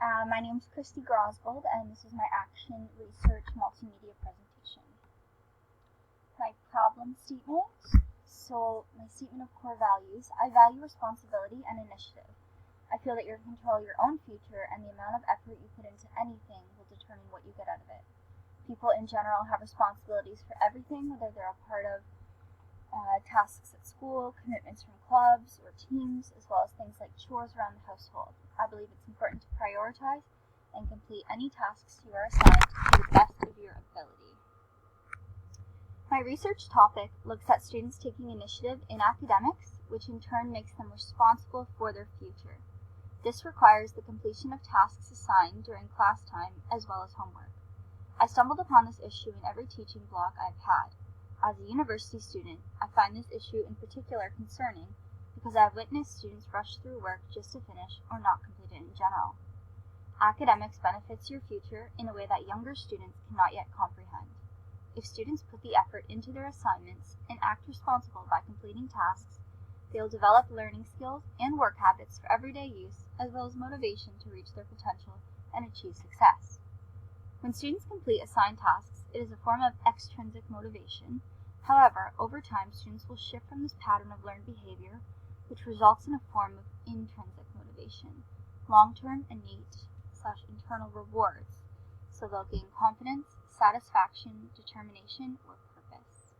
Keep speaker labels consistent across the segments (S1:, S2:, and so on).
S1: My name is Christy Grosbold, and this is my Action Research Multimedia presentation. My problem statement. My statement of core values. I value responsibility and initiative. I feel that you can control your own future, and the amount of effort you put into anything will determine what you get out of it. People in general have responsibilities for everything, whether they're a part of tasks at school, commitments from clubs or teams, as well as things like chores around the household. I believe it's important to prioritize and complete any tasks you are assigned to the best of your ability. My research topic looks at students taking initiative in academics, which in turn makes them responsible for their future. This requires the completion of tasks assigned during class time as well as homework. I stumbled upon this issue in every teaching blog I've had. As a university student, I find this issue in particular concerning because I have witnessed students rush through work just to finish or not complete it in general. Academics benefits your future in a way that younger students cannot yet comprehend. If students put the effort into their assignments and act responsible by completing tasks, they'll develop learning skills and work habits for everyday use, as well as motivation to reach their potential and achieve success. When students complete assigned tasks, it is a form of extrinsic motivation. However, over time, students will shift from this pattern of learned behavior, which results in a form of intrinsic motivation, long-term innate/internal rewards, so they'll gain confidence, satisfaction, determination, or purpose.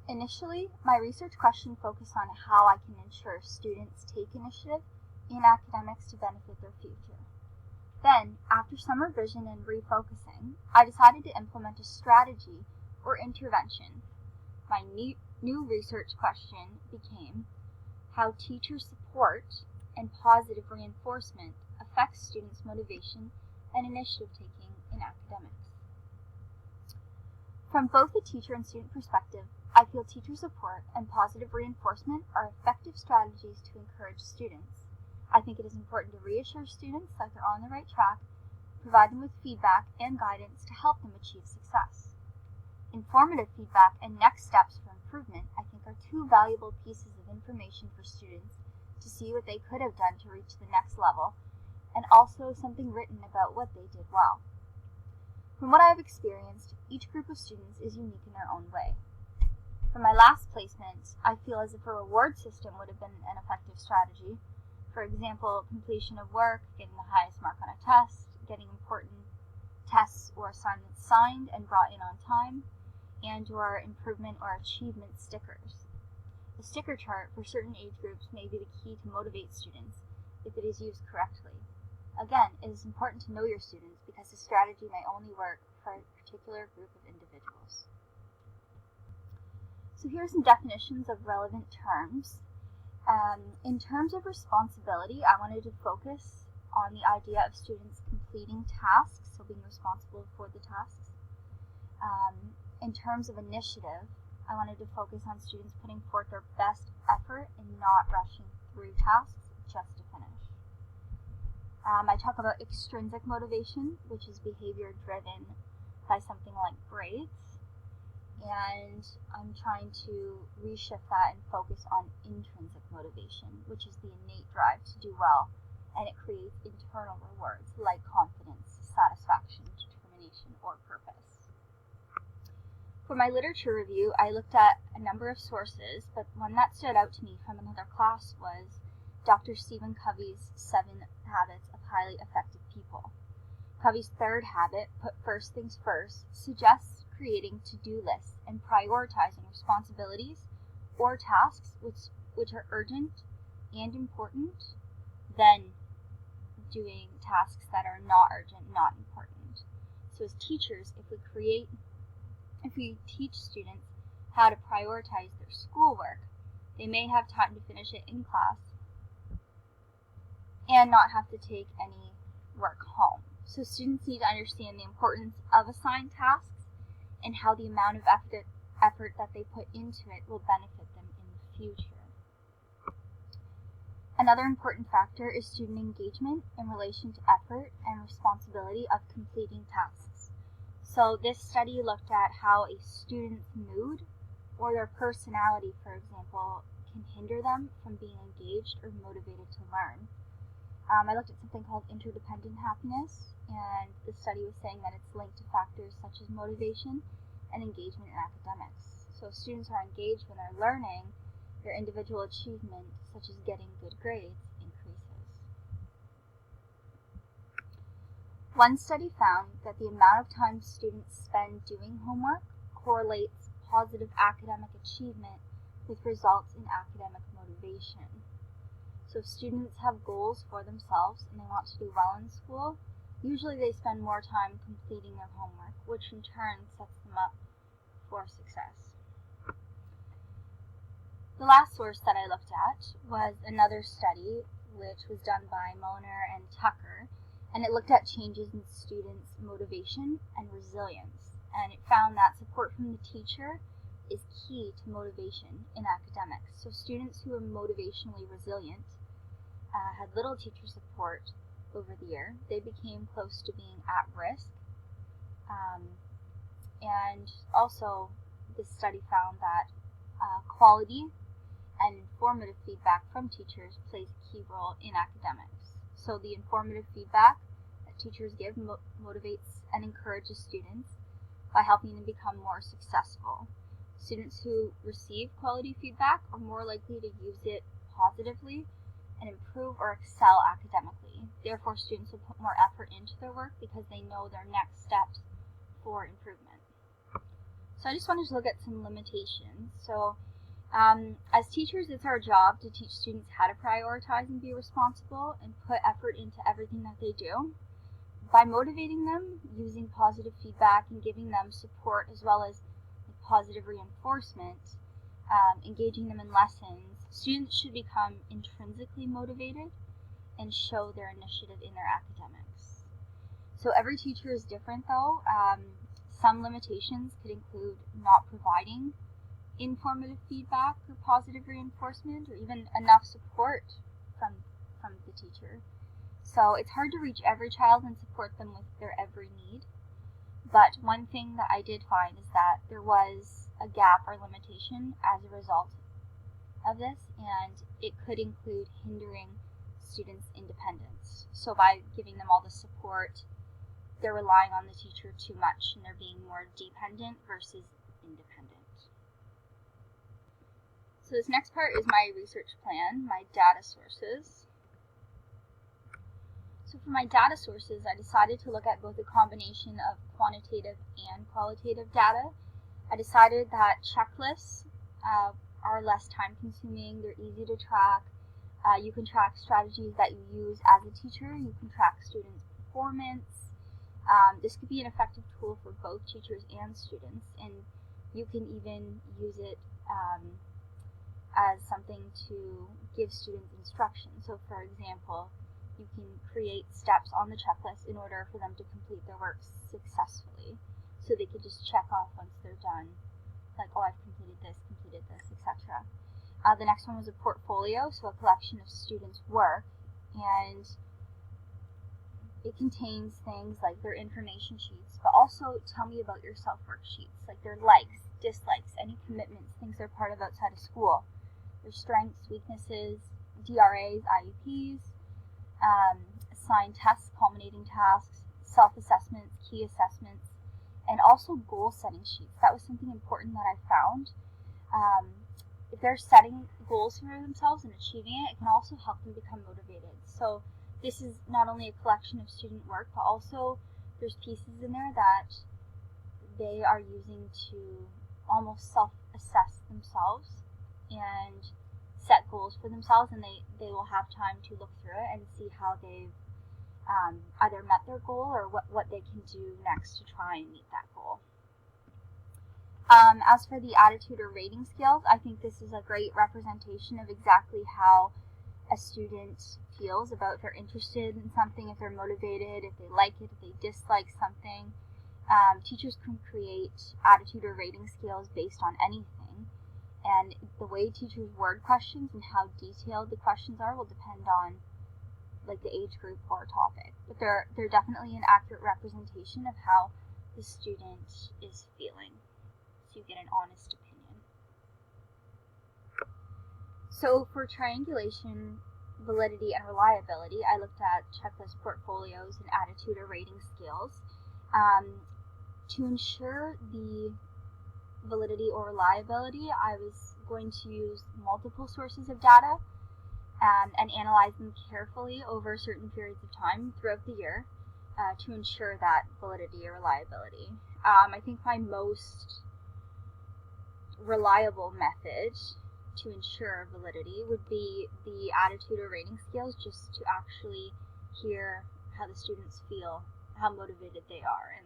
S1: Initially, my research question focused on how I can ensure students take initiative in academics to benefit their future. Then, after some revision and refocusing, I decided to implement a strategy or intervention. My new research question became how teacher support and positive reinforcement affects students' motivation and initiative taking in academics. From both a teacher and student perspective, I feel teacher support and positive reinforcement are effective strategies to encourage students. I think it is important to reassure students that they're on the right track, provide them with feedback and guidance to help them achieve success. Informative feedback and next steps for improvement, I think, are two valuable pieces of information for students to see what they could have done to reach the next level, and also something written about what they did well. From what I have experienced, each group of students is unique in their own way. For my last placement, I feel as if a reward system would have been an effective strategy. For example, completion of work, getting the highest mark on a test, getting important tests or assignments signed and brought in on time, and or improvement or achievement stickers. The sticker chart for certain age groups may be the key to motivate students if it is used correctly. Again, it is important to know your students because the strategy may only work for a particular group of individuals. So here are some definitions of relevant terms. In terms of responsibility, I wanted to focus on the idea of students completing tasks, so being responsible for the tasks. In terms of initiative, I wanted to focus on students putting forth their best effort and not rushing through tasks just to finish. I talk about extrinsic motivation, which is behavior driven by something like grades, and I'm trying to reshift that and focus on intrinsic motivation, which is the innate drive to do well, and it creates internal rewards like confidence, satisfaction, determination, or purpose. For my literature review, I looked at a number of sources, but one that stood out to me from another class was Dr. Stephen Covey's 7 Habits of Highly Effective People. Covey's third habit, put first things first, suggests creating to-do lists and prioritizing responsibilities or tasks which are urgent and important, then doing tasks that are not urgent, not important. So as teachers, if we teach students how to prioritize their schoolwork, they may have time to finish it in class and not have to take any work home. So students need to understand the importance of assigned tasks and how the amount of effort that they put into it will benefit them in the future. Another important factor is student engagement in relation to effort and responsibility of completing tasks. So this study looked at how a student's mood or their personality, for example, can hinder them from being engaged or motivated to learn. I looked at something called interdependent happiness, and the study was saying that it's linked to factors such as motivation and engagement in academics. So if students are engaged when they're learning, their individual achievement, such as getting good grades, increases. One study found that the amount of time students spend doing homework correlates positive academic achievement with results in academic motivation. So if students have goals for themselves and they want to do well in school, usually they spend more time completing their homework, which in turn sets them up for success. The last source that I looked at was another study which was done by Mulliner and Tucker, and it looked at changes in students' motivation and resilience, and it found that support from the teacher is key to motivation in academics. So students who are motivationally resilient had little teacher support over the year. They became close to being at risk. And also, this study found that quality and informative feedback from teachers plays a key role in academics. So the informative feedback that teachers give motivates and encourages students by helping them become more successful. Students who receive quality feedback are more likely to use it positively and improve or excel academically. Therefore, students will put more effort into their work because they know their next steps for improvement. So I just wanted to look at some limitations. So as teachers, it's our job to teach students how to prioritize and be responsible and put effort into everything that they do. By motivating them, using positive feedback and giving them support as well as positive reinforcement, engaging them in lessons, students should become intrinsically motivated and show their initiative in their academics. So every teacher is different though. Some limitations could include not providing informative feedback or positive reinforcement or even enough support from the teacher. So it's hard to reach every child and support them with their every need. But one thing that I did find is that there was a gap or limitation as a result of this, and it could include hindering students' independence. So by giving them all the support, they're relying on the teacher too much and they're being more dependent versus independent. So this next part is my research plan, my data sources. So for my data sources, I decided to look at both a combination of quantitative and qualitative data. I decided that checklists are less time consuming, they're easy to track. You can track strategies that you use as a teacher, you can track students' performance. This could be an effective tool for both teachers and students, and you can even use it as something to give students instruction. So for example, you can create steps on the checklist in order for them to complete their work successfully. So they could just check off once they're done, like, oh, I've completed this, etc. The next one was a portfolio, so a collection of students' work, and it contains things like their information sheets, but also tell me about yourself worksheets, like their likes, dislikes, any commitments, things they're part of outside of school, their strengths, weaknesses, DRAs, IEPs, assigned tests, culminating tasks, self-assessments, key assessments, and also goal-setting sheets. That was something important that I found. If they're setting goals for themselves and achieving it, it can also help them become motivated. So this is not only a collection of student work, but also there's pieces in there that they are using to almost self-assess themselves and set goals for themselves, and they will have time to look through it and see how they've either met their goal or what they can do next to try and meet that goal. As for the attitude or rating scales, I think this is a great representation of exactly how a student feels about if they're interested in something, if they're motivated, if they like it, if they dislike something. Teachers can create attitude or rating scales based on anything, and the way teachers word questions and how detailed the questions are will depend on like the age group or topic. But they're definitely an accurate representation of how the student is feeling, so you get an honest opinion. So for triangulation, validity and reliability, I looked at checklist portfolios and attitude or rating scales. To ensure the validity or reliability, I was going to use multiple sources of data and analyze them carefully over certain periods of time throughout the year to ensure that validity or reliability. I think my most reliable method to ensure validity would be the attitude or rating scales, just to actually hear how the students feel, how motivated they are,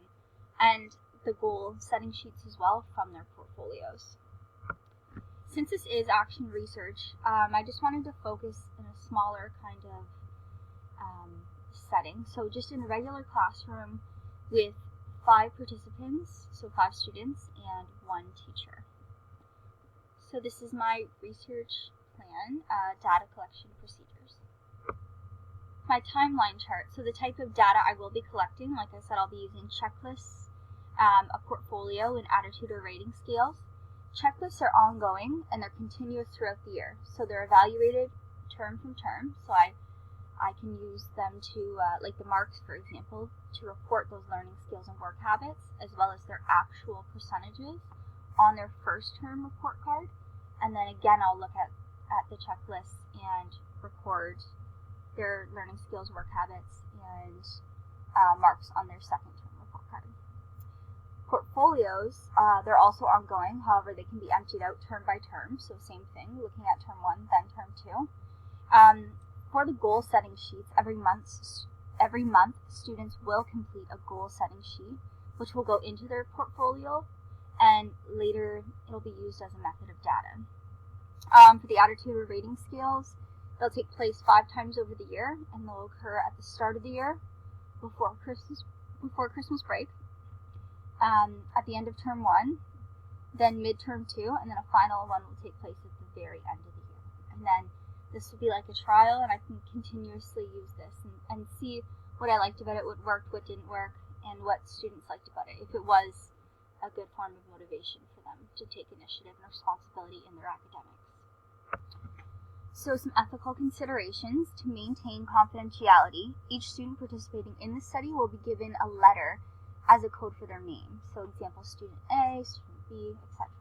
S1: and the goal setting sheets as well from their portfolios. Since this is action research, I just wanted to focus in a smaller kind of setting. So just in a regular classroom with 5 participants, so 5 students and 1 teacher. So this is my research plan, data collection procedures. My timeline chart, so the type of data I will be collecting, like I said, I'll be using checklists, a portfolio, and attitude or rating scales. Checklists are ongoing and they're continuous throughout the year. So they're evaluated term from term. So I can use them to, like the marks, for example, to report those learning skills and work habits, as well as their actual percentages on their first term report card. And then again, I'll look at the checklist and record their learning skills, work habits, and marks on their second term report card. Portfolios, they're also ongoing, however, they can be emptied out term by term, so same thing, looking at term 1, then term 2. For the goal setting sheets, every month students will complete a goal setting sheet, which will go into their portfolio, and later it'll be used as a method of data. For the attitude or rating scales, they'll take place 5 times over the year, and they'll occur at the start of the year, before Christmas break, at the end of term 1, then midterm 2, and then a final one will take place at the very end of the year. And then this would be like a trial, and I can continuously use this and see what I liked about it, what worked, what didn't work, and what students liked about it, if it was a good form of motivation for them to take initiative and responsibility in their academics. So some ethical considerations. To maintain confidentiality, each student participating in the study will be given a letter as a code for their name. So example, student A, student B, etc.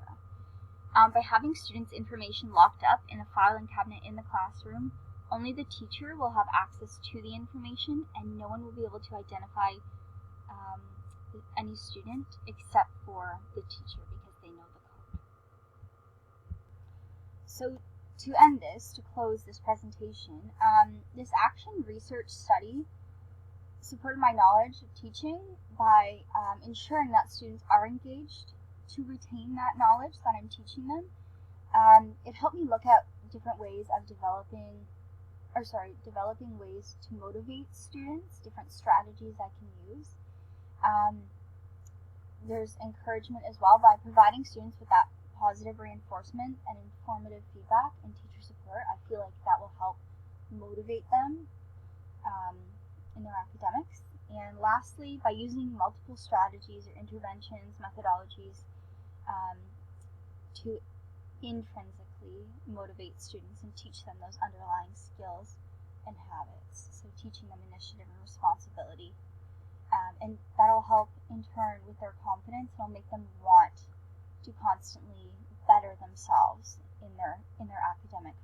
S1: By having students' information locked up in a filing cabinet in the classroom, only the teacher will have access to the information, and no one will be able to identify any student except for the teacher, because they know the code. So to end this, to close this presentation, this action research study supported my knowledge of teaching by ensuring that students are engaged to retain that knowledge that I'm teaching them. It helped me look at different ways of developing ways to motivate students, different strategies I can use. There's encouragement as well by providing students with that positive reinforcement and informative feedback and teacher support. I feel like that will help motivate them in their academics. And lastly, by using multiple strategies or interventions, methodologies to intrinsically motivate students and teach them those underlying skills and habits. So teaching them initiative and responsibility. And that'll help in turn with their confidence, and it'll make them want to constantly better themselves in their academic